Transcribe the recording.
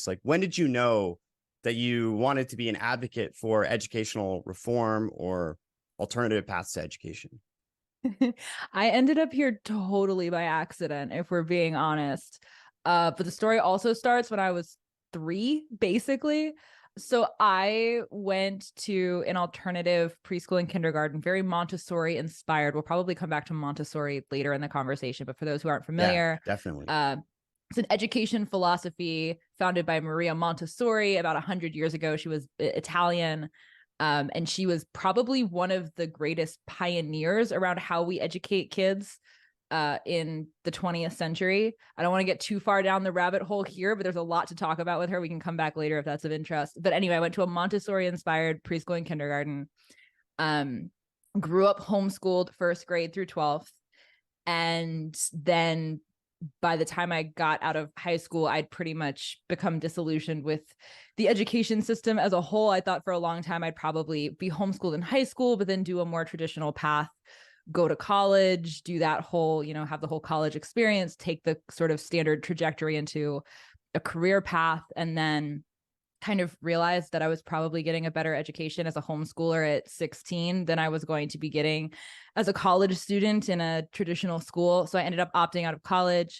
It's like, when did you know that you wanted to be an advocate for educational reform or alternative paths to education? I ended up here totally by accident, if we're being honest. But the story also starts when I was 3, basically. So I went to an alternative preschool and kindergarten, very Montessori inspired. We'll probably come back to Montessori later in the conversation, but for those who aren't Yeah, familiar, definitely. it's an education philosophy founded by Maria Montessori about 100 years ago. She was Italian. And she was probably one of the greatest pioneers around how we educate kids in the 20th century. I don't want to get too far down the rabbit hole here, but there's a lot to talk about with her. We can come back later if that's of interest. But anyway, I went to a Montessori-inspired preschool and kindergarten. Grew up homeschooled 1st grade through 12th. And then by the time I got out of high school, I'd pretty much become disillusioned with the education system as a whole. I thought for a long time I'd probably be homeschooled in high school, but then do a more traditional path, go to college, do that whole, have the whole college experience, take the sort of standard trajectory into a career path, and then kind of realized that I was probably getting a better education as a homeschooler at 16 than I was going to be getting as a college student in a traditional school. So I ended up opting out of college,